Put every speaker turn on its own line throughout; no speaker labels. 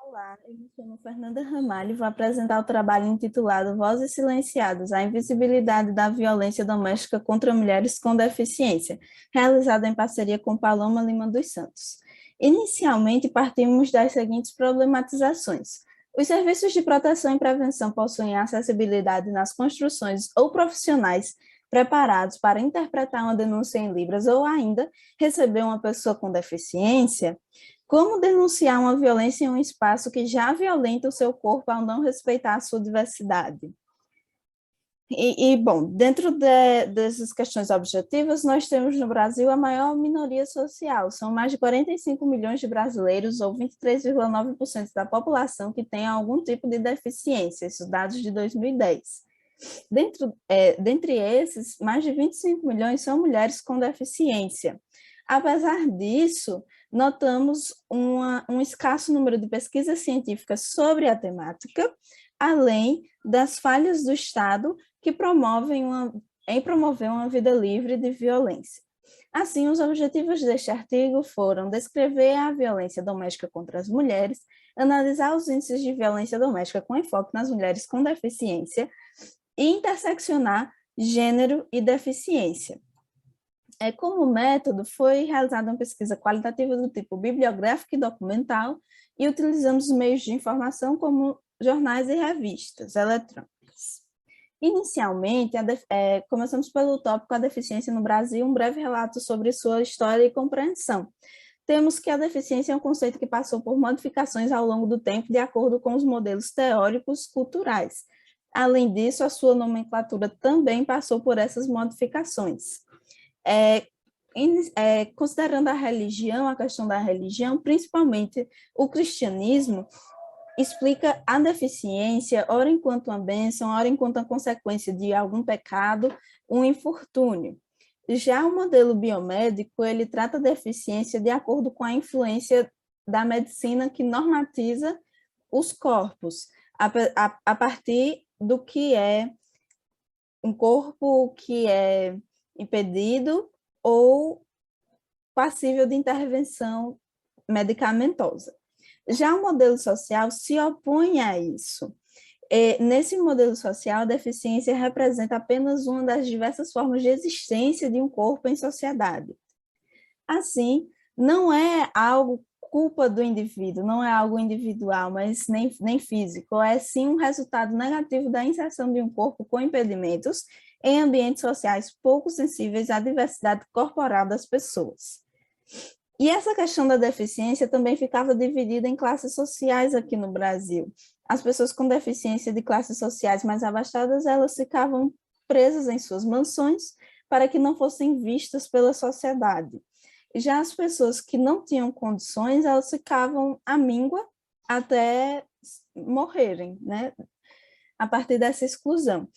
Olá, eu me chamo Fernanda Ramalho e vou apresentar o trabalho intitulado Vozes Silenciadas, a invisibilidade da violência doméstica contra mulheres com deficiência, realizado em parceria com Paloma Lima dos Santos. Inicialmente, partimos das seguintes problematizações. Os serviços de proteção e prevenção possuem acessibilidade nas construções ou profissionais preparados para interpretar uma denúncia em Libras ou ainda receber uma pessoa com deficiência? Como denunciar uma violência em um espaço que já violenta o seu corpo ao não respeitar a sua diversidade? Bom, dentro dessas questões objetivas, nós temos no Brasil a maior minoria social. São mais de 45 milhões de brasileiros, ou 23,9% da população, que tem algum tipo de deficiência, esses dados de 2010. Dentre esses, mais de 25 milhões são mulheres com deficiência. Apesar disso, notamos um escasso número de pesquisas científicas sobre a temática, além das falhas do Estado que promovem em promover uma vida livre de violência. Assim, os objetivos deste artigo foram descrever a violência doméstica contra as mulheres, analisar os índices de violência doméstica com enfoque nas mulheres com deficiência e interseccionar gênero e deficiência. Como método, foi realizada uma pesquisa qualitativa do tipo bibliográfico e documental e utilizamos meios de informação como jornais e revistas eletrônicas. Inicialmente, começamos pelo tópico A Deficiência no Brasil, um breve relato sobre sua história e compreensão. Temos que a deficiência é um conceito que passou por modificações ao longo do tempo de acordo com os modelos teóricos culturais. Além disso, a sua nomenclatura também passou por essas modificações. Considerando a questão da religião, principalmente o cristianismo, explica a deficiência, ora enquanto uma bênção, ora enquanto a consequência de algum pecado, um infortúnio. Já o modelo biomédico, ele trata a deficiência de acordo com a influência da medicina que normatiza os corpos, a partir do que é um corpo que é impedido ou passível de intervenção medicamentosa. Já o modelo social se opõe a isso. Nesse modelo social, a deficiência representa apenas uma das diversas formas de existência de um corpo em sociedade. Assim, não é algo culpa do indivíduo, não é algo individual, mas nem físico, é sim um resultado negativo da inserção de um corpo com impedimentos em ambientes sociais pouco sensíveis à diversidade corporal das pessoas. E essa questão da deficiência também ficava dividida em classes sociais aqui no Brasil. As pessoas com deficiência de classes sociais mais abastadas, elas ficavam presas em suas mansões para que não fossem vistas pela sociedade. Já as pessoas que não tinham condições, elas ficavam à míngua até morrerem, né? A partir dessa exclusão.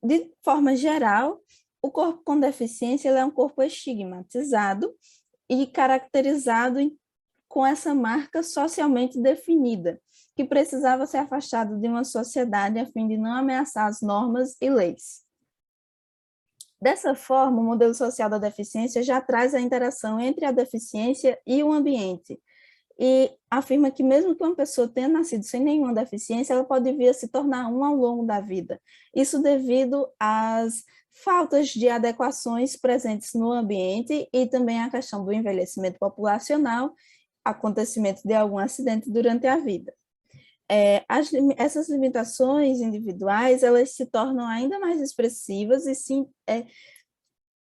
De forma geral, o corpo com deficiência ele é um corpo estigmatizado e caracterizado com essa marca socialmente definida, que precisava ser afastado de uma sociedade a fim de não ameaçar as normas e leis. Dessa forma, o modelo social da deficiência já traz a interação entre a deficiência e o ambiente, e afirma que mesmo que uma pessoa tenha nascido sem nenhuma deficiência, ela pode vir a se tornar uma ao longo da vida. Isso devido às faltas de adequações presentes no ambiente e também a questão do envelhecimento populacional, acontecimento de algum acidente durante a vida. Essas limitações individuais, elas se tornam ainda mais expressivas e sim,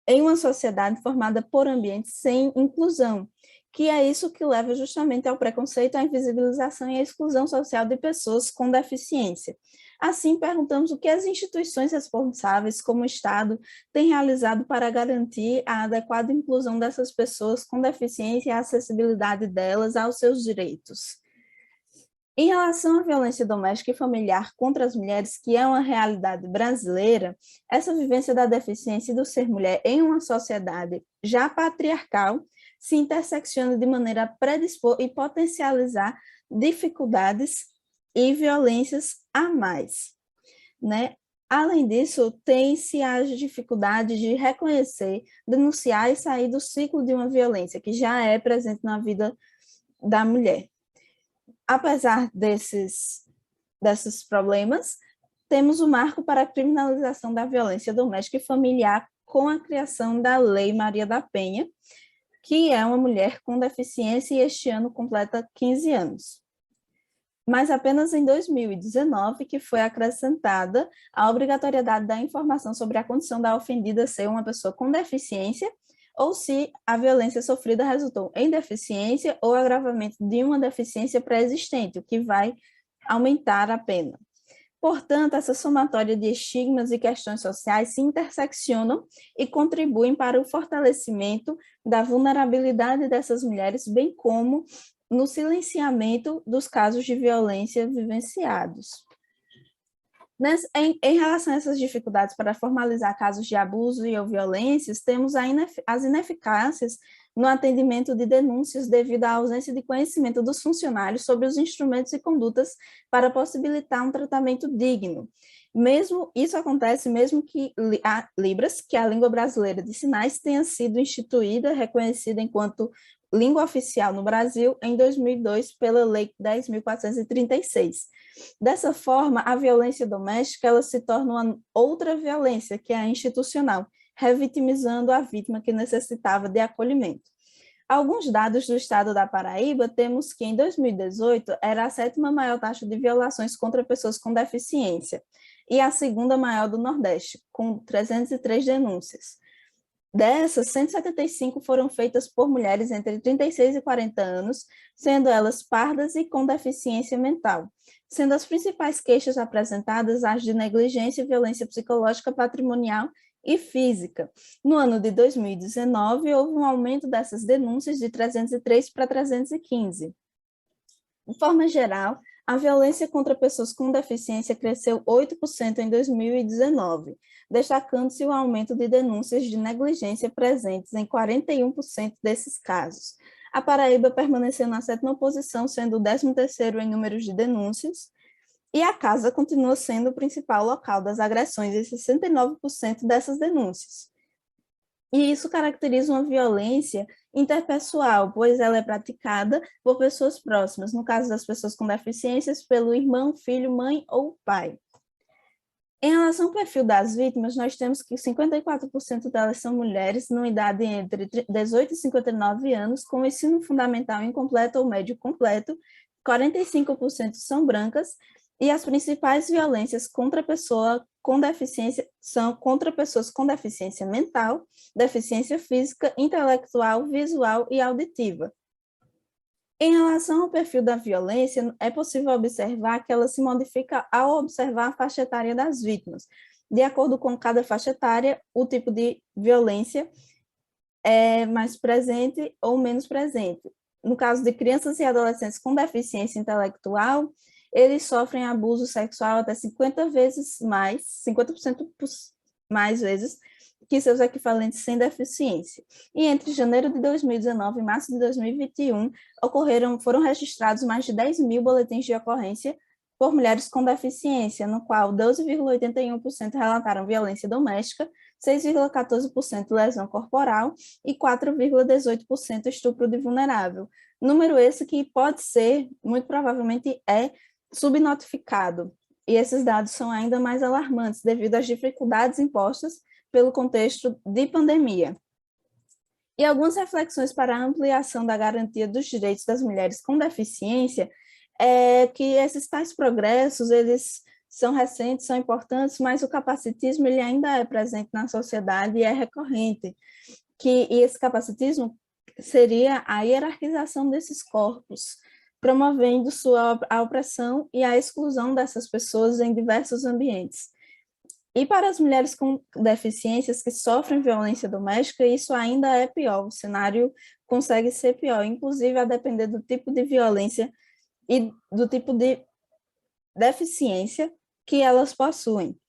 em uma sociedade formada por ambientes sem inclusão, que é isso que leva justamente ao preconceito, à invisibilização e à exclusão social de pessoas com deficiência. Assim, perguntamos o que as instituições responsáveis, como o Estado, têm realizado para garantir a adequada inclusão dessas pessoas com deficiência e a acessibilidade delas aos seus direitos. Em relação à violência doméstica e familiar contra as mulheres, que é uma realidade brasileira, essa vivência da deficiência e do ser mulher em uma sociedade já patriarcal se intersecciona de maneira a predispor e potencializar dificuldades e violências a mais, né? Além disso, tem-se a dificuldade de reconhecer, denunciar e sair do ciclo de uma violência que já é presente na vida da mulher. Apesar desses problemas, temos o marco para a criminalização da violência doméstica e familiar com a criação da Lei Maria da Penha, que é uma mulher com deficiência e este ano completa 15 anos. Mas apenas em 2019 que foi acrescentada a obrigatoriedade da informação sobre a condição da ofendida ser uma pessoa com deficiência ou se a violência sofrida resultou em deficiência ou agravamento de uma deficiência pré-existente, o que vai aumentar a pena. Portanto, essa somatória de estigmas e questões sociais se interseccionam e contribuem para o fortalecimento da vulnerabilidade dessas mulheres, bem como no silenciamento dos casos de violência vivenciados. Em relação a essas dificuldades para formalizar casos de abuso e ou violências, temos as ineficácias no atendimento de denúncias devido à ausência de conhecimento dos funcionários sobre os instrumentos e condutas para possibilitar um tratamento digno. Isso acontece mesmo que a Libras, que é a língua brasileira de sinais, tenha sido instituída, reconhecida enquanto língua oficial no Brasil em 2002 pela Lei 10.436. Dessa forma, a violência doméstica ela se torna uma outra violência, que é a institucional, revitimizando a vítima que necessitava de acolhimento. Alguns dados do estado da Paraíba, temos que em 2018 era a 7ª maior taxa de violações contra pessoas com deficiência e a 2ª maior do Nordeste, com 303 denúncias. Dessas, 175 foram feitas por mulheres entre 36 e 40 anos, sendo elas pardas e com deficiência mental, sendo as principais queixas apresentadas as de negligência e violência psicológica, patrimonial e física. No ano de 2019, houve um aumento dessas denúncias de 303 para 315. De forma geral, a violência contra pessoas com deficiência cresceu 8% em 2019, destacando-se o aumento de denúncias de negligência presentes em 41% desses casos. A Paraíba permaneceu na 7ª posição, sendo o 13º em números de denúncias, e a casa continua sendo o principal local das agressões em 69% dessas denúncias. E isso caracteriza uma violência interpessoal, pois ela é praticada por pessoas próximas, no caso das pessoas com deficiências, pelo irmão, filho, mãe ou pai. Em relação ao perfil das vítimas, nós temos que 54% delas são mulheres, numa idade entre 18 e 59 anos, com ensino fundamental incompleto ou médio completo, 45% são brancas, e as principais violências contra a pessoa com deficiência são contra pessoas com deficiência mental, deficiência física, intelectual, visual e auditiva. Em relação ao perfil da violência, é possível observar que ela se modifica ao observar a faixa etária das vítimas. De acordo com cada faixa etária, o tipo de violência é mais presente ou menos presente. No caso de crianças e adolescentes com deficiência intelectual, eles sofrem abuso sexual até 50% mais vezes que seus equivalentes sem deficiência. E entre janeiro de 2019 e março de 2021, foram registrados mais de 10 mil boletins de ocorrência por mulheres com deficiência, no qual 12,81% relataram violência doméstica, 6,14% lesão corporal e 4,18% estupro de vulnerável. Número esse que pode ser, muito provavelmente é, subnotificado. E esses dados são ainda mais alarmantes devido às dificuldades impostas pelo contexto de pandemia. E algumas reflexões para a ampliação da garantia dos direitos das mulheres com deficiência é que esses tais progressos, eles são recentes, são importantes, mas o capacitismo ele ainda é presente na sociedade e é recorrente. E esse capacitismo seria a hierarquização desses corpos, promovendo a opressão e a exclusão dessas pessoas em diversos ambientes. E para as mulheres com deficiências que sofrem violência doméstica, isso ainda é pior, o cenário consegue ser pior, inclusive a depender do tipo de violência e do tipo de deficiência que elas possuem.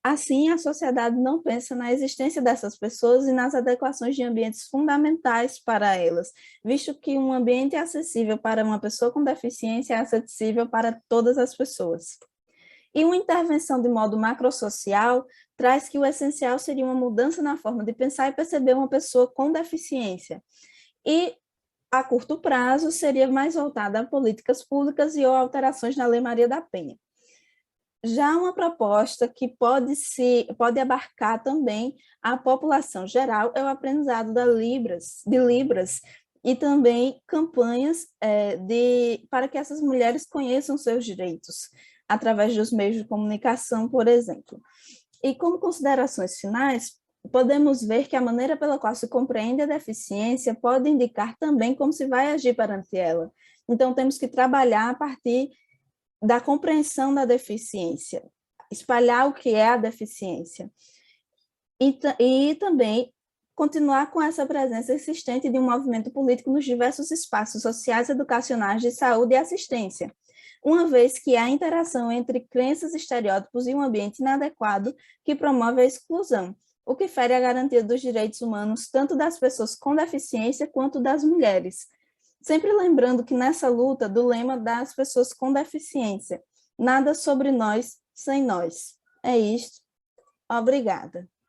Assim, a sociedade não pensa na existência dessas pessoas e nas adequações de ambientes fundamentais para elas, visto que um ambiente acessível para uma pessoa com deficiência é acessível para todas as pessoas. E uma intervenção de modo macrosocial traz que o essencial seria uma mudança na forma de pensar e perceber uma pessoa com deficiência. E A curto prazo, seria mais voltada a políticas públicas e ou alterações na Lei Maria da Penha. Já uma proposta que pode abarcar também a população geral é o aprendizado de Libras e também campanhas para que essas mulheres conheçam seus direitos, através dos meios de comunicação, por exemplo. E como considerações finais, podemos ver que a maneira pela qual se compreende a deficiência pode indicar também como se vai agir perante ela. Então, temos que trabalhar a partir da compreensão da deficiência, espalhar o que é a deficiência. E também continuar com essa presença existente de um movimento político nos diversos espaços sociais, educacionais, de saúde e assistência, uma vez que há interação entre crenças, estereótipos e um ambiente inadequado que promove a exclusão, o que fere a garantia dos direitos humanos tanto das pessoas com deficiência quanto das mulheres. Sempre lembrando que nessa luta do lema das pessoas com deficiência, nada sobre nós sem nós. É isto. Obrigada.